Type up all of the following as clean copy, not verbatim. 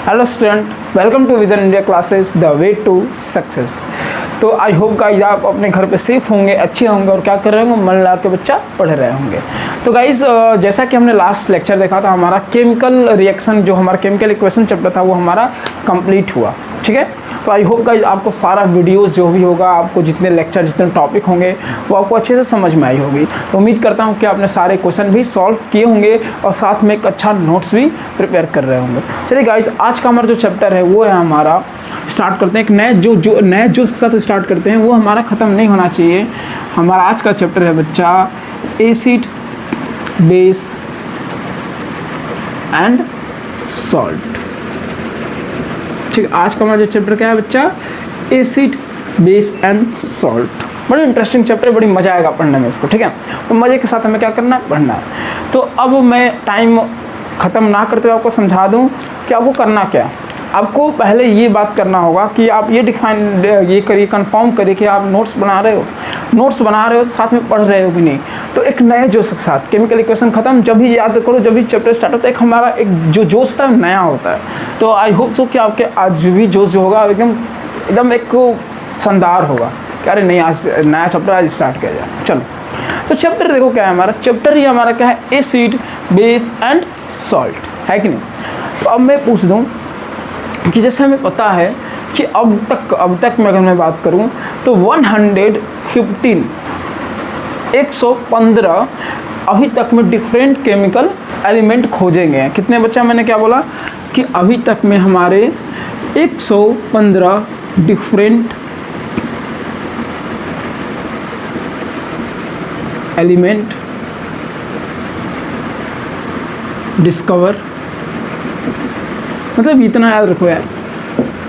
Hello student, welcome to vision India classes the way to success. तो I hope guys आप अपने घर पे सेफ होंगे, अच्छे होंगे और क्या कर रहे होंगे, मन लगा के बच्चा पढ़ रहे होंगे। तो गाइज जैसा कि हमने लास्ट लेक्चर देखा था, हमारा केमिकल रिएक्शन जो हमारा केमिकल इक्वेशन चैप्टर था वो हमारा कंप्लीट हुआ। ठीक है, तो आई होप गाइज आपको सारा वीडियोस जो भी होगा, आपको जितने लेक्चर जितने टॉपिक होंगे वो आपको अच्छे से समझ में आई होगी। तो उम्मीद करता हूँ कि आपने सारे क्वेश्चन भी सॉल्व किए होंगे और साथ में एक अच्छा नोट्स भी प्रिपेयर कर रहे होंगे। चलिए गाइज, आज का हमारा जो चैप्टर है वो है हमारा, स्टार्ट करते हैं एक नए नए जोश के साथ स्टार्ट करते हैं। वो हमारा ख़त्म नहीं होना चाहिए। हमारा आज का चैप्टर है बच्चा एसिड, बेस एंड सॉल्ट। ठीक, आज का हमारा जो चैप्टर क्या है बच्चा, एसिड, बेस एंड सॉल्ट। बड़ी इंटरेस्टिंग चैप्टर, बड़ी मज़ा आएगा पढ़ने में इसको। ठीक है, तो मज़े के साथ हमें क्या करना है, पढ़ना है। तो अब मैं टाइम ख़त्म ना करते हुए आपको समझा दूं कि आपको करना क्या है। आपको पहले ये बात करना होगा कि आप ये करिए, कंफर्म करिए कि आप नोट्स बना रहे हो तो साथ में पढ़ रहे हो कि नहीं। तो एक नए जोश के साथ, केमिकल इक्वेशन खत्म, जब भी याद करो, जब भी चैप्टर स्टार्ट होता है, एक हमारा एक जो जोश होता है नया होता है। तो आई होप सो कि आपके आज भी जोश जो होगा एकदम एक शानदार होगा कि अरे नहीं, आज नया चैप्टर आज स्टार्ट किया जाए। चलो, तो चैप्टर देखो क्या है हमारा चैप्टर, ही हमारा क्या है, एसिड, बेस एंड सॉल्ट, है कि नहीं। तो अब मैं पूछ दूँ कि जैसे हमें पता है कि अब तक मैं अगर मैं बात करूं तो 115 अभी तक में डिफरेंट केमिकल एलिमेंट खोजे गए हैं। कितने बच्चा, मैंने क्या बोला कि अभी तक में हमारे 115 डिफरेंट एलिमेंट डिस्कवर, मतलब इतना याद रखो यार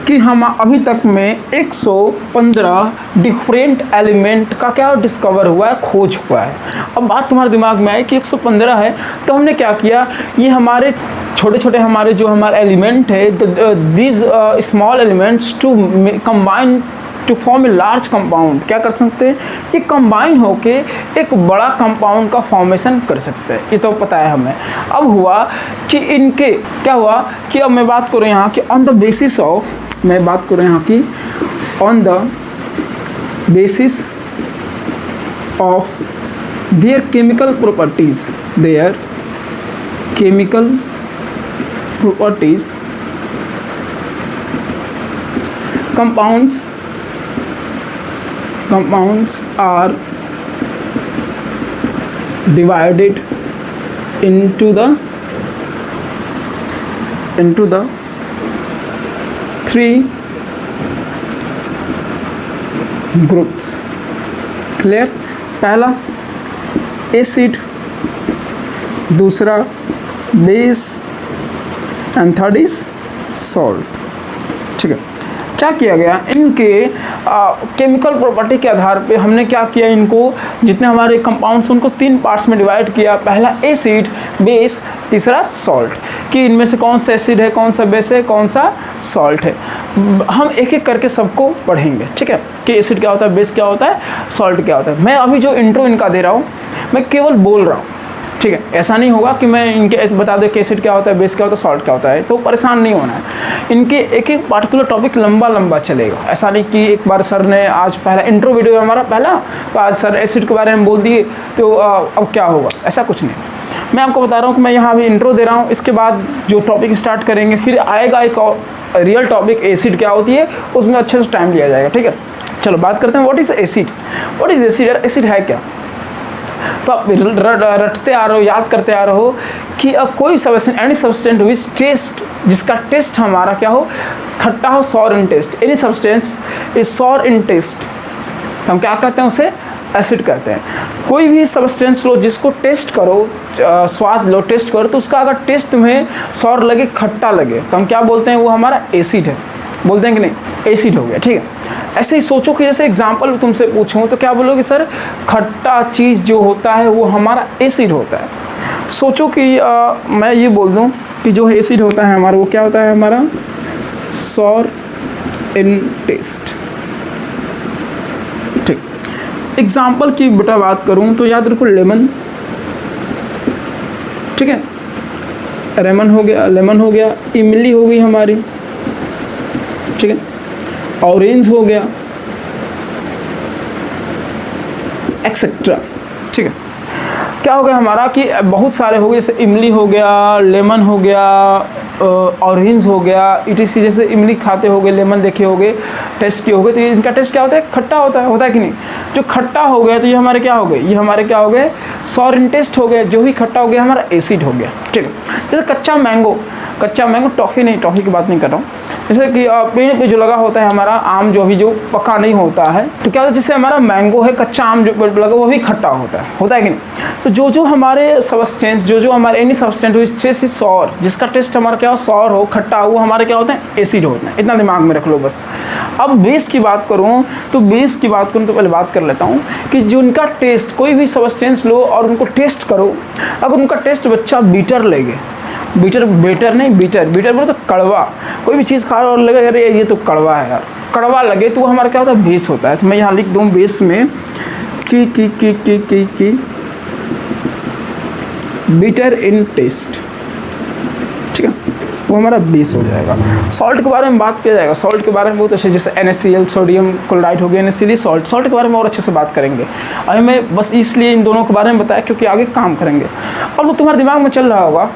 कि हम अभी तक में 115 डिफरेंट एलिमेंट का क्या डिस्कवर हुआ है, खोज हुआ है। अब बात तुम्हारे दिमाग में आई कि 115 है, तो हमने क्या किया, ये हमारे छोटे छोटे हमारे जो हमारे एलिमेंट है, these small elements to combine to form a large compound, क्या कर सकते हैं, ये कंबाइन होके एक बड़ा कंपाउंड का फॉर्मेशन कर सकते हैं। ये तो पता है हमें। अब हुआ कि इनके क्या हुआ कि अब मैं बात करूँ यहाँ कि ऑन द बेसिस ऑफ, मैं बात करूँ यहाँ की on the basis of their chemical properties, compounds are divided into the three groups. Clear? पहला एसिड, दूसरा base and third is salt. ठीक है, क्या किया गया, इनके केमिकल प्रॉपर्टी के आधार पे हमने क्या किया, इनको जितने हमारे कंपाउंड्स उनको 3 पार्ट्स में डिवाइड किया। पहला एसिड, बेस, तीसरा सॉल्ट, कि इनमें से कौन सा एसिड है, कौन सा बेस है, कौन सा सॉल्ट है। हम एक एक करके सबको पढ़ेंगे। ठीक है, कि एसिड क्या होता है, बेस क्या होता है, सॉल्ट क्या होता है। मैं अभी जो इंट्रो इनका दे रहा हूँ, मैं केवल बोल रहा हूँ। ठीक है, ऐसा नहीं होगा कि मैं इनके बता दें कि एसिड क्या होता है, बेस क्या होता है, सॉल्ट क्या होता है, तो परेशान नहीं होना है। इनके एक एक पार्टिकुलर टॉपिक लंबा चलेगा। ऐसा नहीं कि एक बार सर ने आज पहला इंट्रो वीडियो है हमारा पहला, तो आज सर एसिड के बारे में बोल दिए तो अब क्या होगा, ऐसा कुछ नहीं। मैं आपको बता रहा हूँ कि मैं यहाँ अभी इंट्रो दे रहा हूँ, इसके बाद जो टॉपिक स्टार्ट करेंगे फिर आएगा एक और रियल टॉपिक, एसिड क्या होती है, उसमें अच्छे से टाइम लिया जाएगा। ठीक है, चलो बात करते हैं what is acid. What is acid यार, एसिड है क्या। तो आप रटते आ रहे हो, याद करते आ रहे हो कि कोई substance, any substance which taste, जिसका टेस्ट हमारा क्या हो, खट्टा हो, sour in taste. Any substance is sour in taste, तो हम क्या कहते हैं, उसे एसिड कहते हैं। कोई भी सब्सटेंस लो, जिसको टेस्ट करो, स्वाद लो, टेस्ट करो, तो उसका अगर टेस्ट तुम्हें सॉर लगे, खट्टा लगे, तो हम क्या बोलते हैं, वो हमारा एसिड है। बोलते हैं कि नहीं, एसिड हो गया। ठीक है, ऐसे ही सोचो कि जैसे एग्जाम्पल तुमसे पूछूं तो क्या बोलोगे, सर खट्टा चीज़ जो होता है वो हमारा एसिड होता है। सोचो कि मैं ये बोल दूं कि जो एसिड होता है हमारा, वो क्या होता है, हमारा सॉर इन टेस्ट। ठीक, एग्जाम्पल की बेटा बात करूं तो याद रखो लेमन। ठीक है, लेमन हो गया, इमली हो गई हमारी, ठीक है, ऑरेंज हो गया, एक्सेट्रा, ठीक है। क्या हो गया हमारा कि बहुत सारे हो गए, जैसे इमली हो गया, लेमन हो गया, ऑरेंज हो गया, इटीसी। जैसे इमली खाते हो गए, लेमन देखे हो गए, टेस्ट किए हो गए, तो ये इनका टेस्ट क्या होता है? खट्टा होता है कि नहीं? जो खट्टा हो गया तो ये हमारे क्या हो गए? ये हमारे क्या हो गए? सॉर इन टेस्ट हो गए। जो भी खट्टा हो गया हमारा एसिड हो गया, ठीक है। जैसे कच्चा मैंगो, टॉफ़ी नहीं, टॉफ़ी की बात नहीं कर रहा हूँ। जैसे कि पेड़ पे जो लगा होता है हमारा आम, जो अभी जो पका नहीं होता है, तो क्या होता है, जैसे हमारा मैंगो है, कच्चा आम जो लगा वो भी खट्टा होता है कि नहीं? तो जो हमारे सब्सटेंस, जो हमारे any substance which taste is sour, जिसका टेस्ट हमारा क्या हो? सॉर हो, खट्टा हो, वो हमारे क्या होते हैं? एसिड होते हैं। इतना दिमाग में रख लो बस। अब बेस की बात करूँ तो पहले बात कर लेता हूँ कि जो उनका टेस्ट, कोई भी सब्सटेंस लो और उनको टेस्ट करो, अगर उनका टेस्ट बच्चा बीटर लेंगे, बीटर बोलो तो कड़वा, कोई भी चीज़ खा रहा और लगे अरे ये तो कड़वा है यार, कड़वा लगे तो वो हमारा क्या होता है? बेस होता है। तो मैं यहाँ लिख दूँ बेस में की बीटर इन टेस्ट, ठीक है, वो हमारा बेस हो जाएगा। सॉल्ट के बारे में बात किया जाएगा, सॉल्ट के बारे में बहुत अच्छे, जैसे NaCl, सोडियम क्लोराइड हो गया, NaCl सॉल्ट के बारे में और अच्छे से बात करेंगे। अभी मैं बस इसलिए इन दोनों के बारे में बताया क्योंकि आगे काम करेंगे। और वो तुम्हारे दिमाग में चल रहा होगा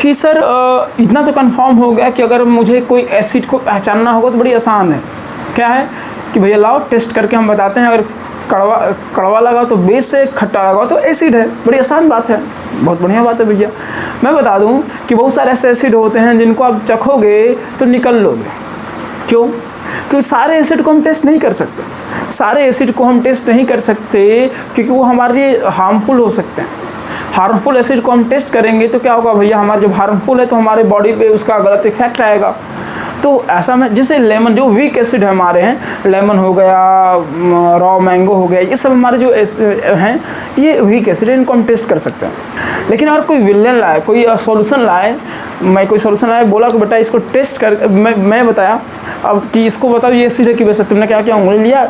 कि सर इतना तो कंफर्म हो गया कि अगर मुझे कोई एसिड को पहचानना होगा तो बड़ी आसान है। क्या है कि भैया लाओ टेस्ट करके हम बताते हैं, अगर कड़वा लगा तो बेस है, खट्टा लगा तो एसिड है। बड़ी आसान बात है, बहुत बढ़िया बात है भैया। मैं बता दूं कि बहुत सारे ऐसे एसिड होते हैं जिनको आप चखोगे तो निकल लोगे। क्यों? क्योंकि सारे एसिड को हम टेस्ट नहीं कर सकते, क्योंकि वो हमारे लिए हार्मफुल हो सकते हैं। हार्मफुल एसिड को हम टेस्ट करेंगे तो क्या होगा भैया? हमारे जब हार्मफुल है तो हमारे बॉडी पे उसका गलत इफेक्ट आएगा। तो ऐसा में जैसे लेमन, जो वीक एसिड हमारे हैं, लेमन हो गया, रॉ मैंगो हो गया, ये सब हमारे जो हैं ये वीक एसिड है, इनको हम टेस्ट कर सकते हैं। लेकिन अगर कोई विलेन लाए, कोई सोल्यूशन लाए, बोला कि बेटा इसको टेस्ट कर, मैं बताया अब कि इसको बताओ ये एसिड है कि वैसे, तुमने क्या किया? उंगली लिया,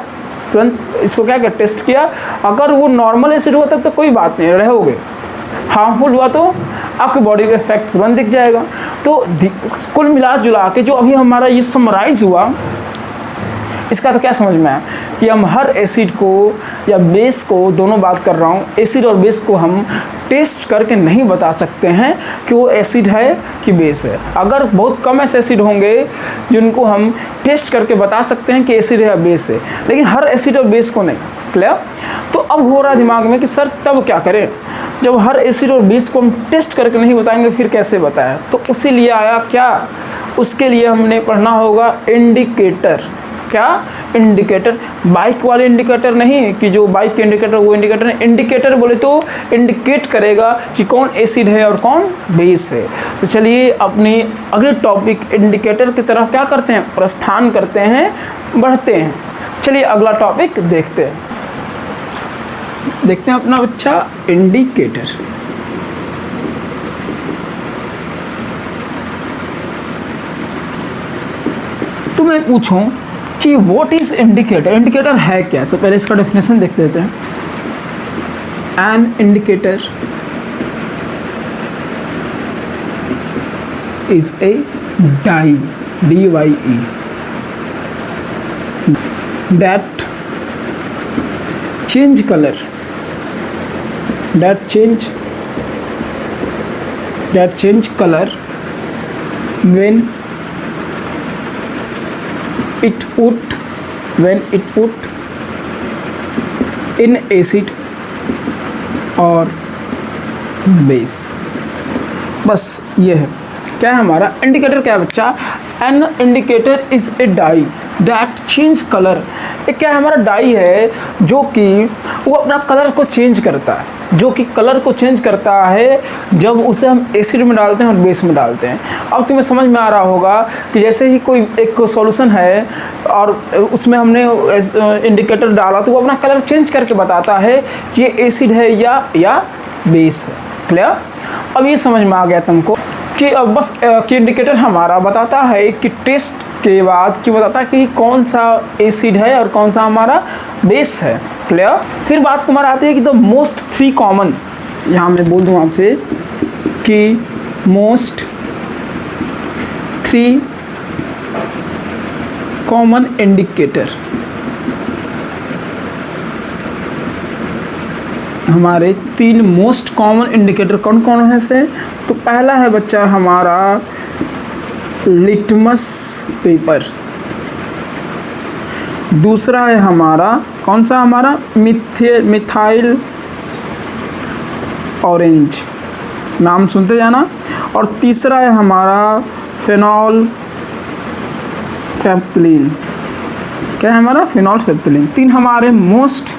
तुरंत इसको क्या टेस्ट किया। अगर वो नॉर्मल एसिड हुआ तब तो कोई बात नहीं, रहोगे। हार्मफुल हुआ तो आपकी बॉडी पे इफेक्ट तुरंत दिख जाएगा। तो कुल मिला जुला के जो अभी हमारा ये समराइज हुआ, इसका तो क्या समझ में आया कि हम हर एसिड को या बेस को, दोनों बात कर रहा हूँ, एसिड और बेस को हम टेस्ट करके नहीं बता सकते हैं कि वो एसिड है कि बेस है। अगर बहुत कम ऐसे एसिड होंगे जिनको हम टेस्ट करके बता सकते हैं कि एसिड है या बेस है, लेकिन हर एसिड और बेस को नहीं। क्लियर? तो अब हो रहा दिमाग में कि सर तब क्या करें जब हर एसिड और बेस को हम टेस्ट करके नहीं बताएंगे, फिर कैसे बताएं? तो उसी लिए आया क्या, उसके लिए हमने पढ़ना होगा इंडिकेटर। क्या? इंडिकेटर। बाइक वाले इंडिकेटर नहीं कि जो बाइक के इंडिकेटर, वो इंडिकेटर नहीं। इंडिकेटर बोले तो इंडिकेट करेगा कि कौन एसिड है और कौन बेस है। तो चलिए अपनी अगले टॉपिक इंडिकेटर की तरफ क्या करते हैं? प्रस्थान करते हैं, बढ़ते हैं। चलिए अगला टॉपिक देखते हैं अपना बच्चा इंडिकेटर। तो मैं पूछूं कि व्हाट इज इंडिकेटर? इंडिकेटर है क्या? तो पहले इसका डेफिनेशन देख लेते हैं। An indicator is a dye, DYE, that change color, that change color when it put in acid और बेस। बस ये है। क्या है हमारा इंडिकेटर? क्या है बच्चा? An indicator is a dye that change colour. एक क्या है हमारा? डाई है जो कि वो अपना कलर को चेंज करता है, जब उसे हम एसिड में डालते हैं और बेस में डालते हैं। अब तुम्हें समझ में आ रहा होगा कि जैसे ही कोई एक सॉल्यूशन है और उसमें हमने इंडिकेटर डाला तो वो अपना कलर चेंज करके बताता है कि ये एसिड है या बेस है। क्लियर? अब ये समझ में आ गया तुमको कि बस कि इंडिकेटर हमारा बताता है कि टेस्ट के बाद कि बताता है कि कौन सा एसिड है और कौन सा हमारा बेस है। क्लियर? फिर बात तुम्हारा आती है कि द मोस्ट 3 कॉमन, यहाँ मैं बोल दूँ आपसे कि मोस्ट 3 कॉमन इंडिकेटर, हमारे 3 मोस्ट कॉमन इंडिकेटर कौन कौन है से? तो पहला है बच्चा हमारा लिटमस पेपर, दूसरा है हमारा कौन सा, हमारा मिथाइल ऑरेंज, नाम सुनते जाना, और तीसरा है हमारा फेनॉल फैप्थलीन। क्या है हमारा? फेनॉल फैप्थलीन। 3 हमारे मोस्ट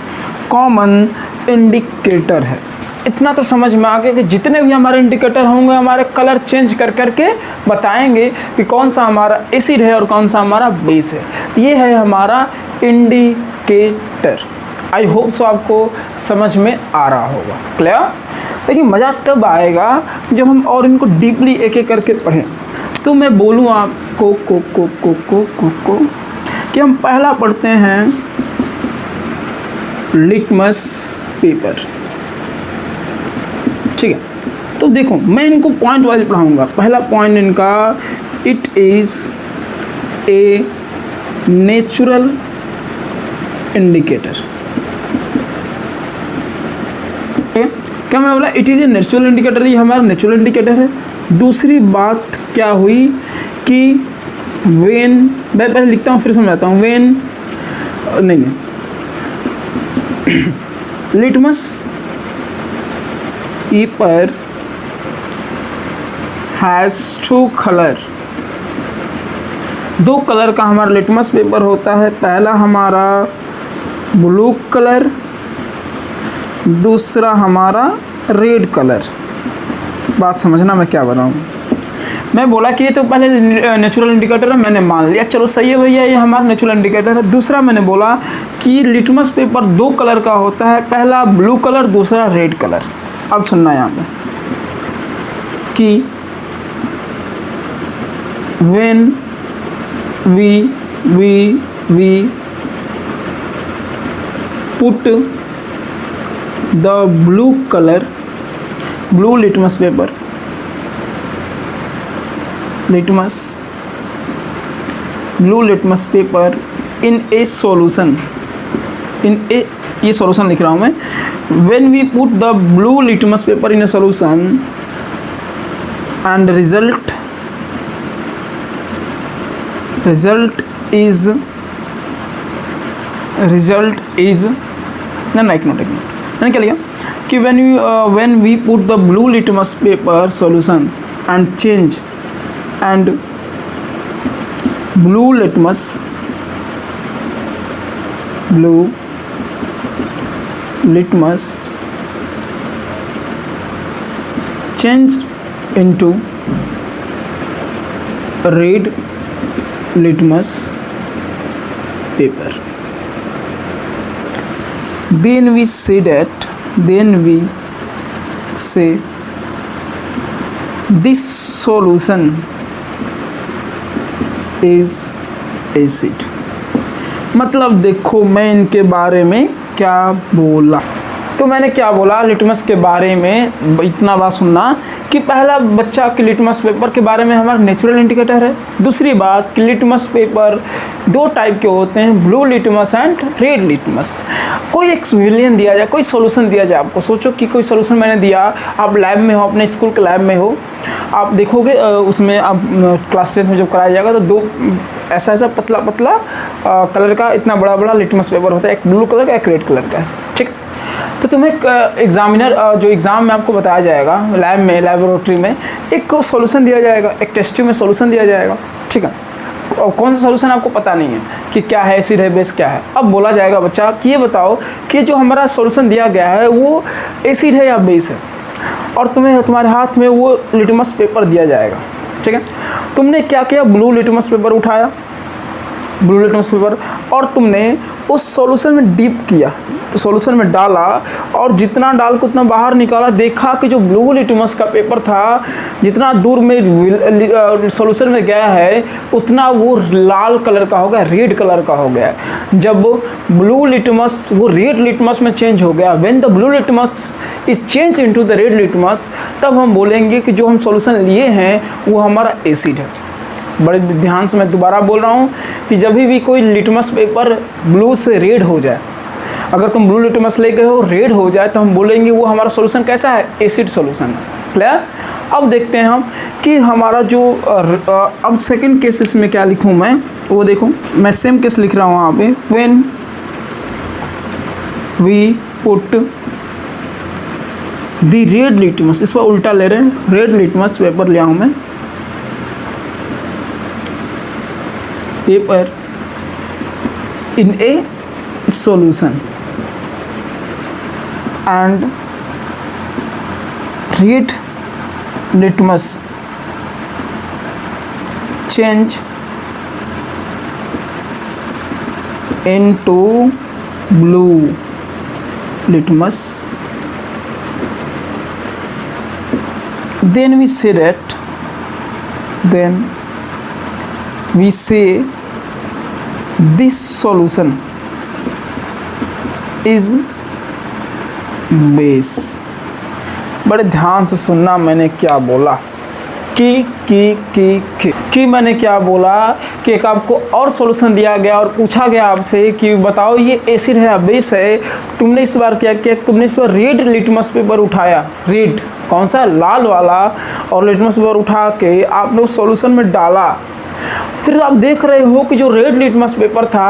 कॉमन इंडिकेटर है। इतना तो समझ में आ गया कि जितने भी हमारे इंडिकेटर होंगे हमारे कलर चेंज कर करके बताएंगे कि कौन सा हमारा एसिड है और कौन सा हमारा बेस है। ये है हमारा इंडिकेटर। आई होप सो आपको समझ में आ रहा होगा, क्लियर। लेकिन मज़ा तब आएगा जब हम और इनको डीपली एक एक करके पढ़ें। तो मैं बोलूँ आपको को कि हम पहला पढ़ते हैं लिटमस पेपर, ठीक है। तो देखो मैं इनको पॉइंट वाइज पढ़ाऊंगा। पहला पॉइंट इनका, it is a natural indicator. क्या मैंने बोला? It is a natural indicator, ये हमारा नेचुरल इंडिकेटर है। दूसरी बात क्या हुई कि वेन, मैं पहले लिखता हूँ फिर समझाता हूँ। वेन नहीं litmus paper has 2 colour, 2 colour का हमारा लिटमस पेपर होता है। पहला हमारा ब्लू कलर, दूसरा हमारा रेड कलर। बात समझना मैं क्या बताऊँ। मैं बोला कि ये तो पहले नेचुरल इंडिकेटर है, मैंने मान लिया चलो सही है भैया ये हमारा नेचुरल इंडिकेटर है। दूसरा मैंने बोला कि लिटमस पेपर 2 कलर का होता है, पहला ब्लू कलर, दूसरा रेड कलर। अब सुनना यहाँ पे कि when we put the blue litmus paper, blue litmus paper in a solution, ये सॉल्यूशन लिख रहा हूँ मैं। when we put the blue litmus paper in a solution and result is एक नोट मैंने क्या लिया कि when we put the blue litmus paper solution and change and blue litmus change into red litmus paper, then we say this solution is acid। मतलब देखो मैं इनके बारे में क्या बोला। तो मैंने क्या बोला लिटमस के बारे में, इतना बात सुनना कि पहला बच्चा कि लिटमस पेपर के बारे में हमारा नेचुरल इंडिकेटर है। दूसरी बात कि लिटमस पेपर 2 टाइप के होते हैं, blue litmus and red litmus. कोई एक विलियन दिया जाए, कोई सोल्यूशन दिया जाए, आपको सोचो कि कोई सोल्यूशन मैंने दिया, आप लैब में हो, अपने स्कूल के लैब में हो, आप देखोगे उसमें आप क्लास 10th में जब कराया जाएगा तो 2 ऐसा पतला कलर का इतना बड़ा लिटमस पेपर होता है, एक ब्लू कलर का एक रेड कलर का है, ठीक। तो तुम्हें एग्जामिनर जो एग्ज़ाम में आपको बताया जाएगा लैब में, लैबोरेटरी में एक सॉल्यूशन दिया जाएगा, एक टेस्ट ट्यूब में सॉल्यूशन दिया जाएगा, ठीक है। और कौन सा सॉल्यूशन आपको पता नहीं है कि क्या है, एसिड है, बेस क्या है। अब बोला जाएगा बच्चा कि ये बताओ कि जो हमारा सॉल्यूशन दिया गया है वो एसिड है या बेस है, और तुम्हारे हाथ में वो लिटमस पेपर दिया जाएगा, ठीक है। तुमने क्या किया, ब्लू लिटमस पेपर उठाया, ब्लू लिटमस पेपर, और तुमने उस सॉल्यूशन में डीप किया, सॉल्यूशन में डाला और जितना डाल के उतना बाहर निकाला, देखा कि जो ब्लू लिटमस का पेपर था जितना दूर में सॉल्यूशन में गया है उतना वो लाल कलर का हो गया, रेड कलर का हो गया। जब ब्लू लिटमस वो रेड लिटमस में चेंज हो गया, when the blue litmus is change into the red litmus, तब हम बोलेंगे कि जो हम सॉल्यूशन लिए हैं वो हमारा एसिड है। बड़े ध्यान से मैं दोबारा बोल रहा हूँ कि जब भी कोई लिटमस पेपर ब्लू से रेड हो जाए, अगर तुम ब्लू लिटमस ले गए हो रेड हो जाए, तो हम बोलेंगे वो हमारा सॉल्यूशन कैसा है, एसिड सॉल्यूशन है। क्लियर? अब देखते हैं हम कि हमारा जो अब सेकंड केस इसमें क्या लिखूँ मैं, वो देखो मैं सेम केस लिख रहा हूँ वहाँ पे, when we put the red litmus, इस पर उल्टा ले रहे हैं, रेड लिटमस पेपर लिया हूँ मैं, paper in A solution and red litmus change into blue litmus, then we say this solution is base. बड़े ध्यान से सुनना मैंने क्या बोला कि मैंने क्या बोला कि एक आपको और सॉल्यूशन दिया गया और पूछा गया आपसे कि बताओ ये एसिड है या बेस है। तुमने इस बार क्या किया, तुमने इस बार रेड लिटमस पेपर उठाया, रेड कौन सा, लाल वाला, और लिटमस पेपर उठा के आपने उस सॉल्यूशन में डाला। फिर आप देख रहे हो कि जो रेड लिटमस पेपर था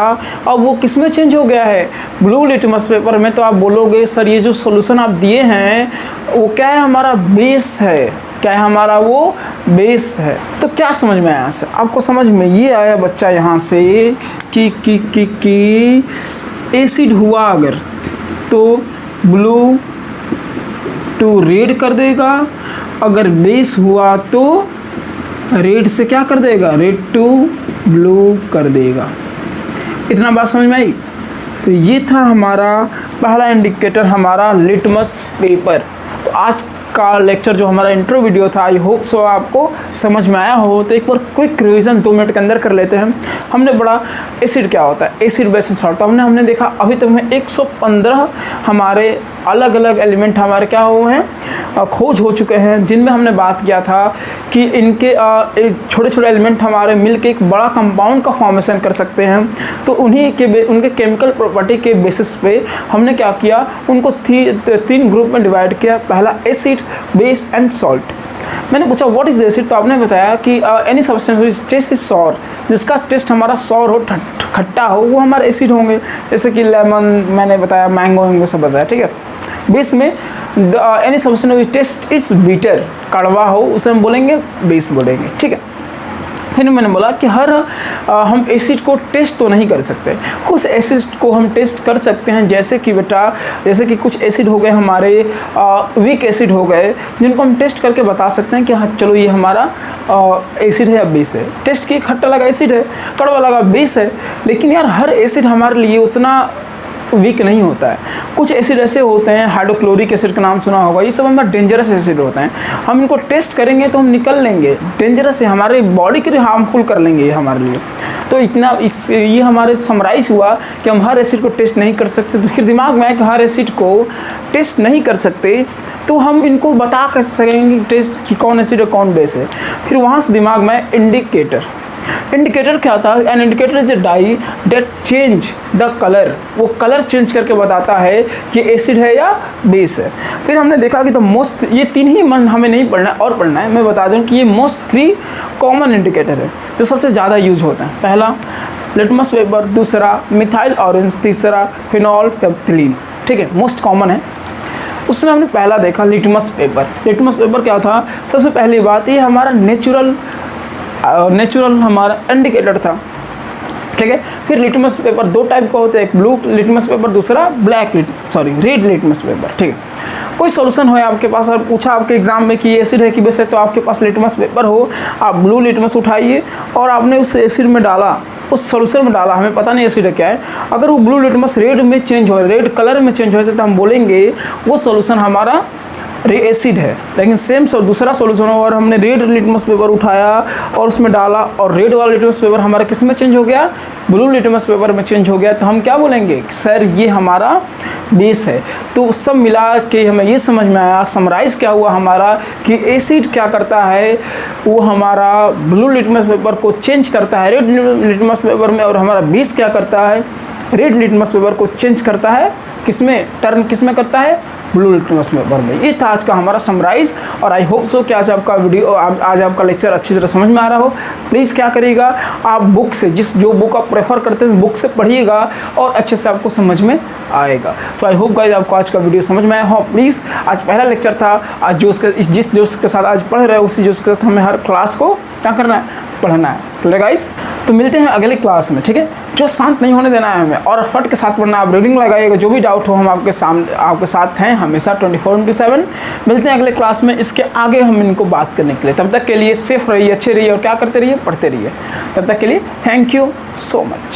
अब वो किस में चेंज हो गया है, ब्लू लिटमस पेपर में। तो आप बोलोगे सर ये जो सॉल्यूशन आप दिए हैं वो क्या है, हमारा बेस है, क्या है हमारा वो बेस है। तो क्या समझ में आया से, आपको समझ में ये आया बच्चा यहाँ से कि एसिड हुआ अगर तो ब्लू टू रेड कर देगा, अगर बेस हुआ तो रेड से क्या कर देगा, रेड टू ब्लू कर देगा। इतना बात समझ में आई। तो ये था हमारा पहला इंडिकेटर, हमारा लिटमस पेपर। तो आज का लेक्चर जो हमारा इंट्रो वीडियो था, आई होप सो आपको समझ में आया हो। तो एक बार क्विक रिवीजन 2 मिनट के अंदर कर लेते हैं। हमने बड़ा एसिड क्या होता है, एसिड बेस एंड सॉल्ट। हमने देखा अभी तक में 115 हमारे अलग अलग एलिमेंट हमारे क्या हुए हैं, खोज हो चुके हैं, जिनमें हमने बात किया था कि इनके छोटे छोटे एलिमेंट हमारे मिलके एक बड़ा कंपाउंड का फॉर्मेशन कर सकते हैं। तो उन्हीं के उनके केमिकल प्रॉपर्टी के बेसिस पे हमने क्या किया, उनको 3 ग्रुप में डिवाइड किया। पहला एसिड, बेस एंड सॉल्ट। मैंने पूछा व्हाट इज एसिड, तो आपने बताया कि any substance which taste is sour, जिसका टेस्ट हमारा सॉर हो, खट्टा हो, वो हमारे एसिड होंगे। जैसे कि लेमन मैंने बताया, मैंगो मैंगो सब बताया, ठीक है। बेस में any substance which taste is bitter, कड़वा हो, उसे हम बोलेंगे बेस बोलेंगे, ठीक है। फिर मैंने बोला कि हम एसिड को टेस्ट तो नहीं कर सकते, कुछ एसिड को हम टेस्ट कर सकते हैं। जैसे कि बेटा, जैसे कि कुछ एसिड हो गए हमारे वीक एसिड हो गए, जिनको हम टेस्ट करके बता सकते हैं कि हाँ चलो ये हमारा एसिड है या बेस है। टेस्ट की खट्टा लगा एसिड है, कड़वा लगा बेस है। लेकिन यार हर एसिड हमारे लिए उतना वीक नहीं होता है। कुछ एसिड ऐसे होते हैं, हाइड्रोक्लोरिक एसिड का नाम सुना होगा, ये सब हमारे डेंजरस एसिड होते हैं। हम इनको टेस्ट करेंगे तो हम निकल लेंगे, डेंजरस है, हमारे बॉडी के लिए हार्मफुल कर लेंगे ये हमारे लिए। तो इतना ये हमारे समराइज हुआ कि हम हर एसिड को टेस्ट नहीं कर सकते। तो फिर दिमाग में आया कि हर एसिड को टेस्ट नहीं कर सकते तो हम इनको बता कर सकेंगे टेस्ट कि कौन एसिड है कौन बेस है। फिर वहाँ से दिमाग में इंडिकेटर। इंडिकेटर क्या था, an indicator is a dye that change the colour, वो कलर चेंज करके बताता है कि एसिड है या बेस है। फिर हमने देखा कि तो मोस्ट, ये 3 ही हमें नहीं पढ़ना है और पढ़ना है। मैं बता दूं कि ये मोस्ट 3 कॉमन इंडिकेटर है जो सबसे ज़्यादा यूज होता है। पहला लिटमस पेपर, दूसरा मिथाइल ऑरेंज, तीसरा फिनॉल पैप्थिलीन, ठीक है, मोस्ट कॉमन है। उसमें हमने पहला देखा लिटमस पेपर। लिटमस पेपर क्या था, सबसे पहली बात ये हमारा नेचुरल हमारा इंडिकेटर था, ठीक है। फिर लिटमस पेपर 2 टाइप का होता है, एक ब्लू लिटमस पेपर, दूसरा रेड लिटमस पेपर, ठीक है। कोई सॉल्यूशन हो आपके पास और पूछा आपके एग्जाम में कि एसिड है कि बेस है, तो आपके पास लिटमस पेपर हो, आप ब्लू लिटमस उठाइए और आपने उस एसिड में डाला, उस सोल्यूशन में डाला, हमें पता नहीं एसिड है क्या है, अगर वो ब्लू लिटमस रेड में चेंज हो, रेड कलर में चेंज हो जाए तो हम बोलेंगे वो सोल्यूशन हमारा एसिड है। लेकिन सेम दूसरा सोल्यूशन हो और हमने रेड लिटमस पेपर उठाया और उसमें डाला और रेड वाला लिटमस पेपर हमारा किस में चेंज हो गया, ब्लू लिटमस पेपर में चेंज हो गया, तो हम क्या बोलेंगे, सर ये हमारा बेस है। तो सब मिला के हमें ये समझ में आया, समराइज़ क्या हुआ हमारा कि एसिड क्या करता है, वो हमारा ब्लू लिटमस पेपर को चेंज करता है रेड लिटमस पेपर में, और हमारा बेस क्या करता है, रेड लिटमस पेपर को चेंज करता है किसमें, टर्न किसमें करता है, ब्लू लिटमस पेपर में। ये था आज का हमारा समराइज, और आई होप सो कि आज आपका वीडियो, आज आपका लेक्चर अच्छी तरह समझ में आ रहा हो। प्लीज़ क्या करिएगा, आप बुक से, जो बुक आप प्रेफर करते हैं बुक से पढ़िएगा और अच्छे से आपको समझ में आएगा। तो आई होप गाइज आपको आज का वीडियो समझ में आया हो। प्लीज़ आज पहला लेक्चर था, आज जिस जोश के साथ आज पढ़ रहे हो उसी जोश के साथ हमें हर क्लास को क्या करना है, पढ़ना है। तो गाइस, तो मिलते हैं अगले क्लास में, ठीक है। जो शांत नहीं होने देना है हमें और फट के साथ पढ़ना, आप रीडिंग लगाइएगा, जो भी डाउट हो हम आपके साथ हैं हमेशा 24/7। मिलते हैं अगले क्लास में, इसके आगे हम इनको बात करने के लिए। तब तक के लिए सेफ रहिए, अच्छे रहिए और क्या करते रहिए, पढ़ते रहिए। तब तक के लिए थैंक यू सो मच।